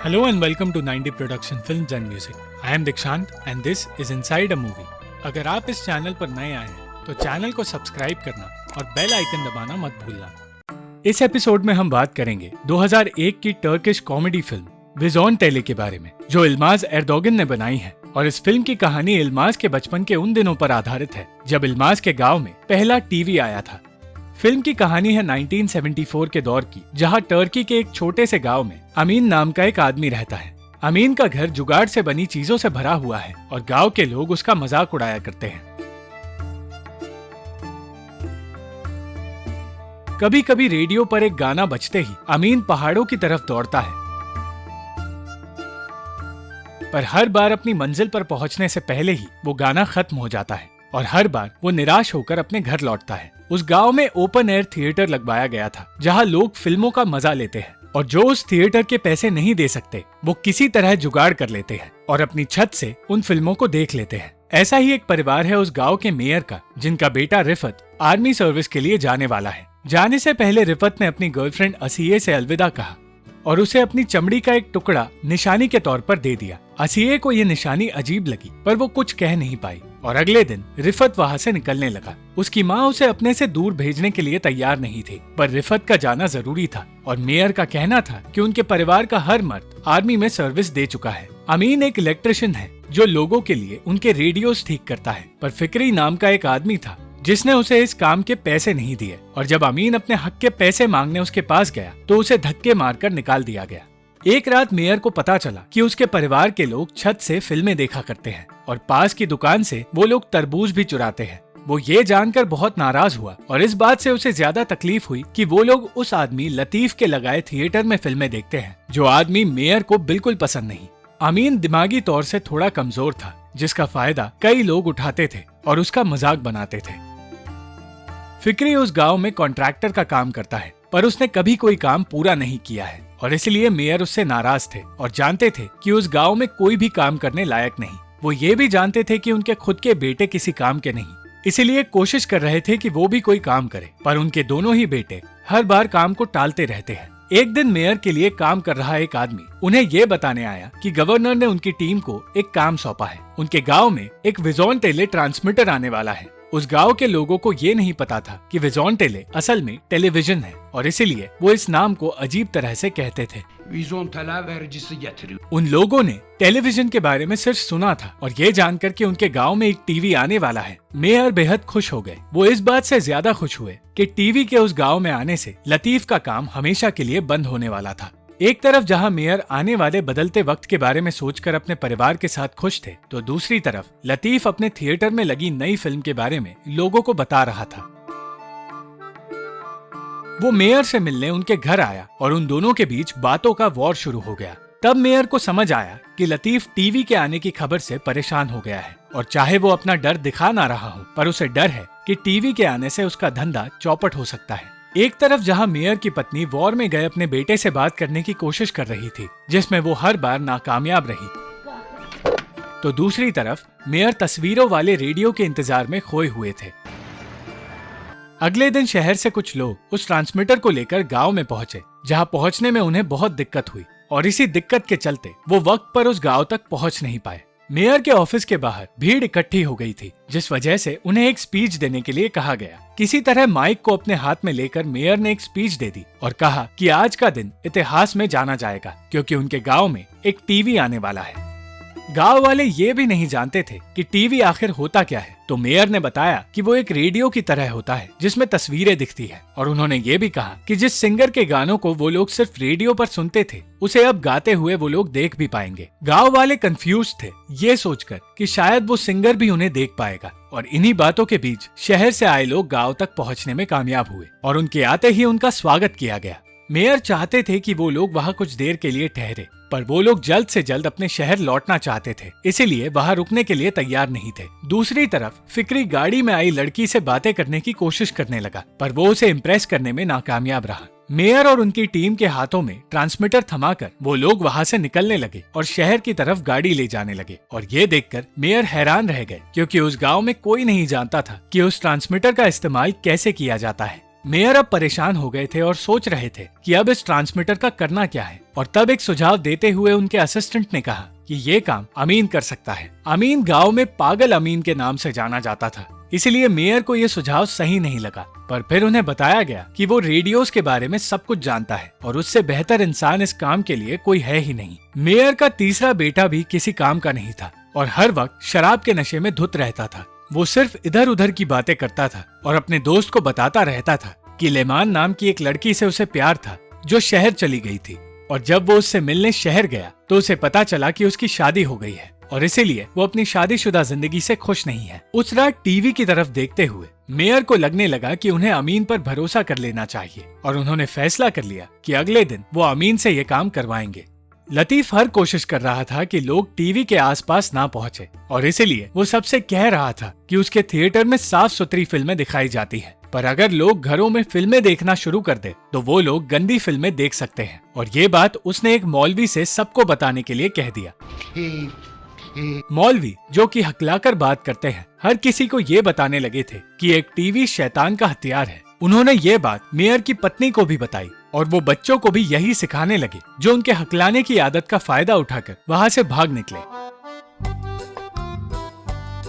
Hello and welcome to 90 Production Films and Music. I am Dikshant and this is Inside a Movie. अगर आप इस channel पर नए आए हैं तो चैनल को सब्सक्राइब करना और बेल आइकन दबाना मत भूलना। इस एपिसोड में हम बात करेंगे 2001 की टर्किश कॉमेडी फिल्म विजोन टेले के बारे में, जो इल्माज एर्दोगन ने बनाई है। और इस फिल्म की कहानी इल्माज के बचपन के उन दिनों पर आधारित है जब इल्माज के गाँव में पहला टीवी आया था। फिल्म की कहानी है 1974 के दौर की, जहां टर्की के एक छोटे से गांव में अमीन नाम का एक आदमी रहता है। अमीन का घर जुगाड़ से बनी चीजों से भरा हुआ है और गांव के लोग उसका मजाक उड़ाया करते हैं। कभी कभी रेडियो पर एक गाना बजते ही अमीन पहाड़ों की तरफ दौड़ता है, पर हर बार अपनी मंजिल पर पहुंचने से पहले ही वो गाना खत्म हो जाता है और हर बार वो निराश होकर अपने घर लौटता है। उस गांव में ओपन एयर थिएटर लगवाया गया था जहां लोग फिल्मों का मजा लेते हैं, और जो उस थिएटर के पैसे नहीं दे सकते वो किसी तरह जुगाड़ कर लेते हैं और अपनी छत से उन फिल्मों को देख लेते हैं। ऐसा ही एक परिवार है उस गांव के मेयर का, जिनका बेटा रिफत आर्मी सर्विस के लिए जाने वाला है। जाने से पहले रिफत ने अपनी गर्लफ्रेंड असीये से अलविदा कहा और उसे अपनी चमड़ी का एक टुकड़ा निशानी के तौर पर दे दिया। असीये को ये निशानी अजीब लगी, पर वो कुछ कह नहीं पाई और अगले दिन रिफत वहाँ से निकलने लगा। उसकी माँ उसे अपने से दूर भेजने के लिए तैयार नहीं थी, पर रिफत का जाना जरूरी था और मेयर का कहना था कि उनके परिवार का हर मर्द आर्मी में सर्विस दे चुका है। अमीन एक इलेक्ट्रिशियन है जो लोगों के लिए उनके रेडियोस ठीक करता है, पर फिक्री नाम का एक आदमी था जिसने उसे इस काम के पैसे नहीं दिए, और जब अमीन अपने हक के पैसे मांगने उसके पास गया तो उसे धक्के मारकर निकाल दिया गया। एक रात मेयर को पता चला कि उसके परिवार के लोग छत से फिल्में देखा करते हैं और पास की दुकान से वो लोग तरबूज भी चुराते हैं। वो ये जानकर बहुत नाराज हुआ और इस बात से उसे ज्यादा तकलीफ हुई कि वो लोग उस आदमी लतीफ के लगाए थिएटर में फिल्में देखते हैं, जो आदमी मेयर को बिल्कुल पसंद नहीं। अमीन दिमागी तौर से थोड़ा कमजोर था, जिसका फायदा कई लोग उठाते थे और उसका मजाक बनाते थे। फिक्री उस गांव में कॉन्ट्रैक्टर का काम करता है, पर उसने कभी कोई काम पूरा नहीं किया है और इसलिए मेयर उससे नाराज थे और जानते थे कि उस गांव में कोई भी काम करने लायक नहीं। वो ये भी जानते थे कि उनके खुद के बेटे किसी काम के नहीं, इसीलिए कोशिश कर रहे थे कि वो भी कोई काम करे, पर उनके दोनों ही बेटे हर बार काम को टालते रहते हैं। एक दिन मेयर के लिए काम कर रहा एक आदमी उन्हें ये बताने आया कि गवर्नर ने उनकी टीम को एक काम सौंपा है। उनके गाँव में एक विजोन टेले ट्रांसमीटर आने वाला है। उस गांव के लोगों को ये नहीं पता था कि विजोन टेले असल में टेलीविजन है और इसीलिए वो इस नाम को अजीब तरह से कहते थे। उन लोगों ने टेलीविजन के बारे में सिर्फ सुना था और ये जानकर कि उनके गांव में एक टीवी आने वाला है, मेयर बेहद खुश हो गए। वो इस बात से ज्यादा खुश हुए कि टीवी के उस गांव में आने से लतीफ का काम हमेशा के लिए बंद होने वाला था। एक तरफ जहां मेयर आने वाले बदलते वक्त के बारे में सोचकर अपने परिवार के साथ खुश थे, तो दूसरी तरफ लतीफ अपने थिएटर में लगी नई फिल्म के बारे में लोगों को बता रहा था। वो मेयर से मिलने उनके घर आया और उन दोनों के बीच बातों का वॉर शुरू हो गया। तब मेयर को समझ आया कि लतीफ टीवी के आने की खबर से परेशान हो गया है और चाहे वो अपना डर दिखा ना रहा हो, पर उसे डर है कि टीवी के आने से उसका धंधा चौपट हो सकता है। एक तरफ जहां मेयर की पत्नी वॉर में गए अपने बेटे से बात करने की कोशिश कर रही थी, जिसमें वो हर बार नाकामयाब रही, तो दूसरी तरफ मेयर तस्वीरों वाले रेडियो के इंतजार में खोए हुए थे। अगले दिन शहर से कुछ लोग उस ट्रांसमीटर को लेकर गांव में पहुंचे, जहां पहुंचने में उन्हें बहुत दिक्कत हुई और इसी दिक्कत के चलते वो वक्त पर उस गांव तक पहुंच नहीं पाए। मेयर के ऑफिस के बाहर भीड़ इकट्ठी हो गई थी, जिस वजह से उन्हें एक स्पीच देने के लिए कहा गया। किसी तरह माइक को अपने हाथ में लेकर मेयर ने एक स्पीच दे दी और कहा कि आज का दिन इतिहास में जाना जाएगा क्योंकि उनके गांव में एक टीवी आने वाला है। गांव वाले ये भी नहीं जानते थे कि टीवी आखिर होता क्या है, तो मेयर ने बताया कि वो एक रेडियो की तरह होता है जिसमें तस्वीरें दिखती है, और उन्होंने ये भी कहा कि जिस सिंगर के गानों को वो लोग सिर्फ रेडियो पर सुनते थे, उसे अब गाते हुए वो लोग देख भी पाएंगे। गांव वाले कंफ्यूज थे, ये सोचकर कि शायद वो सिंगर भी उन्हें देख पाएगा, और इन्हीं बातों के बीच शहर से आए लोग गाँव तक पहुँचने में कामयाब हुए और उनके आते ही उनका स्वागत किया गया। मेयर चाहते थे कि वो लोग वहाँ कुछ देर के लिए ठहरे, पर वो लोग जल्द से जल्द अपने शहर लौटना चाहते थे, इसीलिए वहाँ रुकने के लिए तैयार नहीं थे। दूसरी तरफ फिक्री गाड़ी में आई लड़की से बातें करने की कोशिश करने लगा, पर वो उसे इम्प्रेस करने में नाकामयाब रहा। मेयर और उनकी टीम के हाथों में ट्रांसमीटर थमाकर वो लोग वहाँ से निकलने लगे और शहर की तरफ गाड़ी ले जाने लगे, और ये देखकर मेयर हैरान रह गए क्योंकि उस गाँव में कोई नहीं जानता था कि उस ट्रांसमीटर का इस्तेमाल कैसे किया जाता है। मेयर अब परेशान हो गए थे और सोच रहे थे कि अब इस ट्रांसमीटर का करना क्या है। और तब एक सुझाव देते हुए उनके असिस्टेंट ने कहा कि ये काम अमीन कर सकता है। अमीन गांव में पागल अमीन के नाम से जाना जाता था, इसलिए मेयर को ये सुझाव सही नहीं लगा। पर फिर उन्हें बताया गया कि वो रेडियोस के बारे में सब कुछ जानता है और उससे बेहतर इंसान इस काम के लिए कोई है ही नहीं। मेयर का तीसरा बेटा भी किसी काम का नहीं था और हर वक्त शराब के नशे में धुत रहता था। वो सिर्फ इधर उधर की बातें करता था और अपने दोस्त को बताता रहता था कि लेमान नाम की एक लड़की से उसे प्यार था जो शहर चली गई थी। और जब वो उससे मिलने शहर गया तो उसे पता चला कि उसकी शादी हो गई है और इसीलिए वो अपनी शादीशुदा जिंदगी से खुश नहीं है। उस रात टीवी की तरफ देखते हुए मेयर को लगने लगा कि उन्हें अमीन पर भरोसा कर लेना चाहिए और उन्होंने फैसला कर लिया कि अगले दिन वो अमीन से ये काम करवाएंगे। लतीफ हर कोशिश कर रहा था कि लोग टीवी के आसपास ना पहुंचे और इसीलिए वो सबसे कह रहा था कि उसके थिएटर में साफ सुथरी फिल्में दिखाई जाती हैं, पर अगर लोग घरों में फिल्में देखना शुरू कर दे तो वो लोग गंदी फिल्में देख सकते हैं। और ये बात उसने एक मौलवी से सबको बताने के लिए कह दिया। मौलवी, जो कि हकलाकर बात करते हैं, हर किसी को ये बताने लगे थे कि एक टीवी शैतान का हथियार है। उन्होंने ये बात मेयर की पत्नी को भी बताई और वो बच्चों को भी यही सिखाने लगे, जो उनके हकलाने की आदत का फायदा उठाकर वहाँ से भाग निकले।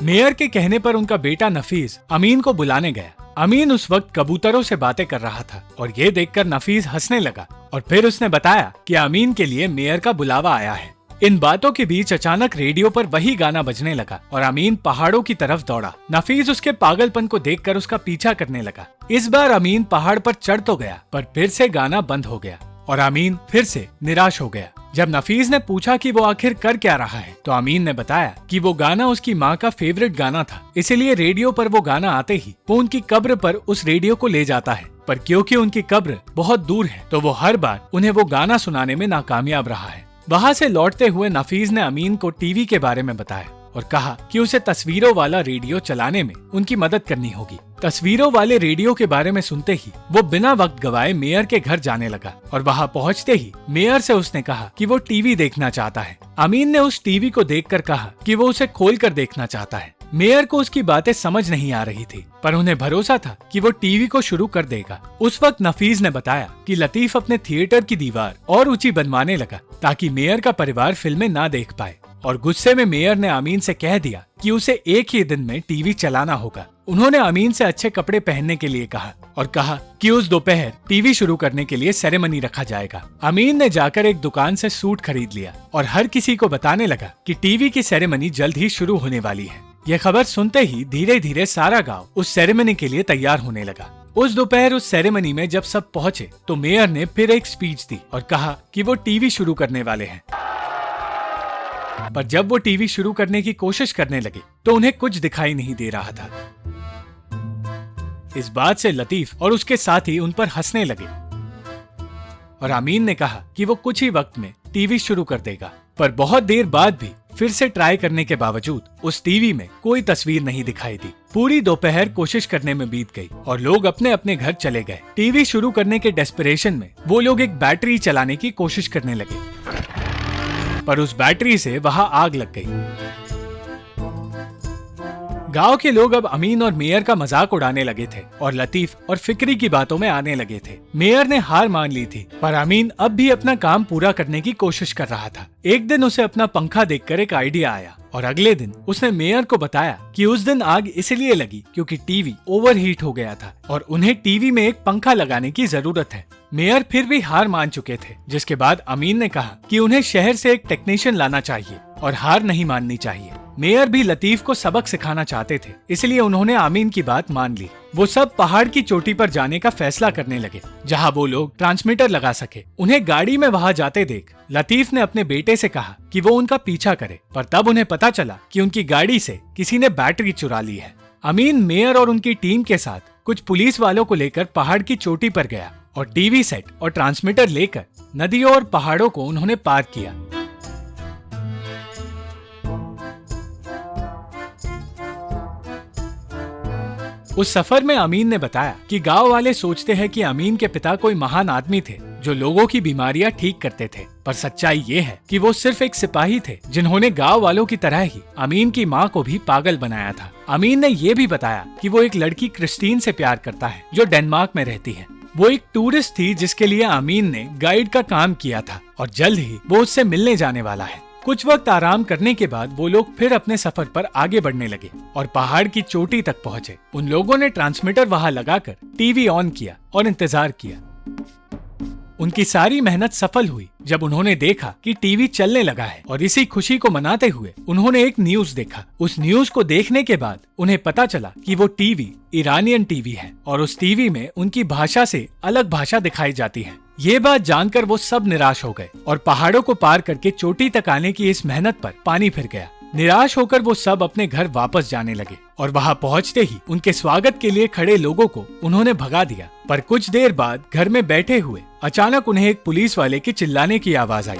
मेयर के कहने पर उनका बेटा नफीस अमीन को बुलाने गया। अमीन उस वक्त कबूतरों से बातें कर रहा था और ये देखकर नफीस हंसने लगा और फिर उसने बताया कि अमीन के लिए मेयर का बुलावा आया है। इन बातों के बीच अचानक रेडियो पर वही गाना बजने लगा और अमीन पहाड़ों की तरफ दौड़ा। नफीस उसके पागलपन को देखकर उसका पीछा करने लगा। इस बार अमीन पहाड़ पर चढ़ तो गया, पर फिर से गाना बंद हो गया और अमीन फिर से निराश हो गया। जब नफीस ने पूछा कि वो आखिर कर क्या रहा है तो अमीन ने बताया कि वो गाना उसकी माँ का फेवरेट गाना था, इसलिए रेडियो पर वो गाना आते ही वो उनकी कब्र पर उस रेडियो को ले जाता है। पर क्योंकि उनकी कब्र बहुत दूर है तो वो हर बार उन्हें वो गाना सुनाने में नाकामयाब रहा है। वहाँ से लौटते हुए नफीस ने अमीन को टीवी के बारे में बताया और कहा कि उसे तस्वीरों वाला रेडियो चलाने में उनकी मदद करनी होगी। तस्वीरों वाले रेडियो के बारे में सुनते ही वो बिना वक्त गवाए मेयर के घर जाने लगा और वहाँ पहुँचते ही मेयर से उसने कहा कि वो टीवी देखना चाहता है। अमीन ने उस टीवी को देखकर कहा कि वो उसे खोलकर देखना चाहता है। मेयर को उसकी बातें समझ नहीं आ रही थी, पर उन्हें भरोसा था कि वो टीवी को शुरू कर देगा। उस वक्त नफीस ने बताया कि लतीफ अपने थिएटर की दीवार और ऊंची बनवाने लगा ताकि मेयर का परिवार फिल्में ना देख पाए। और गुस्से में मेयर ने अमीन से कह दिया कि उसे एक ही दिन में टीवी चलाना होगा। उन्होंने अमीन से अच्छे कपड़े पहनने के लिए कहा और कहा कि उस दोपहर टीवी शुरू करने के लिए सेरेमनी रखा जाएगा। अमीन ने जाकर एक दुकान से सूट खरीद लिया और हर किसी को बताने लगा कि टीवी की सेरेमनी जल्द ही शुरू होने वाली है। यह खबर सुनते ही धीरे धीरे सारा गांव उस सेरेमनी के लिए तैयार होने लगा। उस दोपहर उस सेरेमनी में जब सब पहुँचे तो मेयर ने फिर एक स्पीच दी और कहा कि वो टीवी शुरू करने वाले हैं। पर जब वो टीवी शुरू करने की कोशिश करने लगे तो उन्हें कुछ दिखाई नहीं दे रहा था। इस बात से लतीफ और उसके साथी उन पर हंसने लगे और अमीन ने कहा कि वो कुछ ही वक्त में टीवी शुरू कर देगा। पर बहुत देर बाद भी फिर से ट्राई करने के बावजूद उस टीवी में कोई तस्वीर नहीं दिखाई दी। पूरी दोपहर कोशिश करने में बीत गई और लोग अपने अपने घर चले गए। टीवी शुरू करने के डेस्परेशन में वो लोग एक बैटरी चलाने की कोशिश करने लगे, पर उस बैटरी से वहां आग लग गई। गांव के लोग अब अमीन और मेयर का मजाक उड़ाने लगे थे और लतीफ और फिक्री की बातों में आने लगे थे। मेयर ने हार मान ली थी, पर अमीन अब भी अपना काम पूरा करने की कोशिश कर रहा था। एक दिन उसे अपना पंखा देखकर एक आइडिया आया और अगले दिन उसने मेयर को बताया कि उस दिन आग इसलिए लगी क्योंकि टीवी ओवरहीट हो गया था और उन्हें टीवी में एक पंखा लगाने की जरूरत है। मेयर फिर भी हार मान चुके थे, जिसके बाद अमीन ने कहा कि उन्हें शहर से एक टेक्नीशियन लाना चाहिए और हार नहीं माननी चाहिए। मेयर भी लतीफ को सबक सिखाना चाहते थे, इसलिए उन्होंने अमीन की बात मान ली। वो सब पहाड़ की चोटी पर जाने का फैसला करने लगे, जहां वो लोग ट्रांसमीटर लगा सके। उन्हें गाड़ी में वहां जाते देख लतीफ ने अपने बेटे से कहा कि वो उनका पीछा करे, पर तब उन्हें पता चला कि उनकी गाड़ी से किसी ने बैटरी चुरा ली है। अमीन मेयर और उनकी टीम के साथ कुछ पुलिस वालों को लेकर पहाड़ की चोटी पर गया और टीवी सेट और ट्रांसमीटर लेकर नदियों और पहाड़ों को उन्होंने पार किया। उस सफर में अमीन ने बताया कि गांव वाले सोचते हैं कि अमीन के पिता कोई महान आदमी थे जो लोगों की बीमारियां ठीक करते थे, पर सच्चाई ये है कि वो सिर्फ एक सिपाही थे जिन्होंने गांव वालों की तरह ही अमीन की माँ को भी पागल बनाया था। अमीन ने ये भी बताया कि वो एक लड़की क्रिस्टीन से प्यार करता है जो डेनमार्क में रहती है। वो एक टूरिस्ट थी जिसके लिए अमीन ने गाइड का काम किया था और जल्द ही वो उससे मिलने जाने वाला है। कुछ वक्त आराम करने के बाद वो लोग फिर अपने सफर पर आगे बढ़ने लगे और पहाड़ की चोटी तक पहुँचे। उन लोगों ने ट्रांसमीटर वहाँ लगाकर टीवी ऑन किया और इंतजार किया। उनकी सारी मेहनत सफल हुई जब उन्होंने देखा कि टीवी चलने लगा है और इसी खुशी को मनाते हुए उन्होंने एक न्यूज देखा। उस न्यूज को देखने के बाद उन्हें पता चला कि वो टीवी ईरानियन टीवी है और उस टीवी में उनकी भाषा से अलग भाषा दिखाई जाती है। ये बात जानकर वो सब निराश हो गए और पहाड़ों को पार करके चोटी तक आने की इस मेहनत पर पानी फिर गया। निराश होकर वो सब अपने घर वापस जाने लगे और वहाँ पहुँचते ही उनके स्वागत के लिए खड़े लोगों को उन्होंने भगा दिया। पर कुछ देर बाद घर में बैठे हुए अचानक उन्हें एक पुलिस वाले के चिल्लाने की आवाज आई।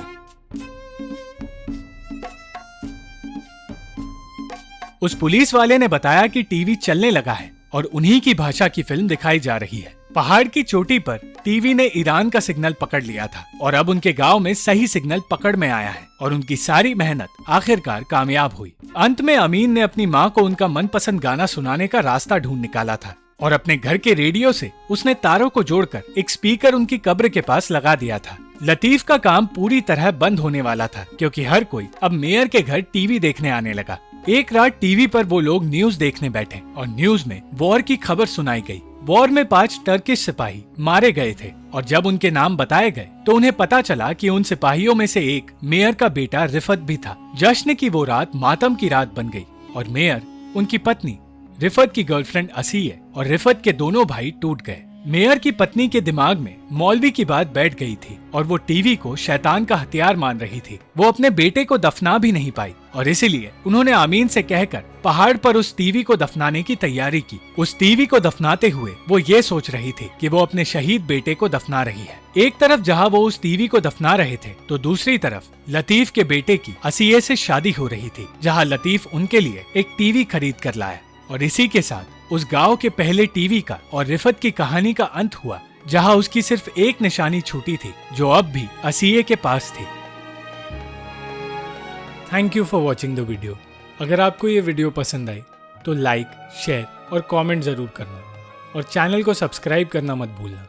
उस पुलिस वाले ने बताया कि टीवी चलने लगा है और उन्हीं की भाषा की फिल्म दिखाई जा रही है। पहाड़ की चोटी पर टीवी ने ईरान का सिग्नल पकड़ लिया था और अब उनके गांव में सही सिग्नल पकड़ में आया है और उनकी सारी मेहनत आखिरकार कामयाब हुई। अंत में अमीन ने अपनी माँ को उनका मनपसंद गाना सुनाने का रास्ता ढूंढ निकाला था और अपने घर के रेडियो से उसने तारों को जोड़कर एक स्पीकर उनकी कब्र के पास लगा दिया था। लतीफ का काम पूरी तरह बंद होने वाला था क्योंकि हर कोई अब मेयर के घर टीवी देखने आने लगा। एक रात टीवी पर वो लोग न्यूज देखने बैठे और न्यूज में वॉर की खबर सुनाई गई। वॉर में 5 टर्किश सिपाही मारे गए थे और जब उनके नाम बताए गए तो उन्हें पता चला कि उन सिपाहियों में से एक मेयर का बेटा रिफत भी था। जश्न की वो रात मातम की रात बन गई और मेयर, उनकी पत्नी, रिफत की गर्लफ्रेंड असीए और रिफत के दोनों भाई टूट गए। मेयर की पत्नी के दिमाग में मौलवी की बात बैठ गई थी और वो टीवी को शैतान का हथियार मान रही थी। वो अपने बेटे को दफना भी नहीं पाई और इसीलिए उन्होंने आमीन से कहकर पहाड़ पर उस टीवी को दफनाने की तैयारी की। उस टीवी को दफनाते हुए वो ये सोच रही थी कि वो अपने शहीद बेटे को दफना रही है। एक तरफ जहाँ वो उस टीवी को दफना रहे थे तो दूसरी तरफ लतीफ के बेटे की असीए से शादी हो रही थी, जहाँ लतीफ उनके लिए एक टीवी खरीद कर लाया और इसी के साथ उस गांव के पहले टीवी का और रिफत की कहानी का अंत हुआ, जहां उसकी सिर्फ एक निशानी छूटी थी जो अब भी असीए के पास थी। Thank you for watching the video. अगर आपको ये वीडियो पसंद आई तो लाइक, शेयर और कमेंट जरूर करना और चैनल को सब्सक्राइब करना मत भूलना।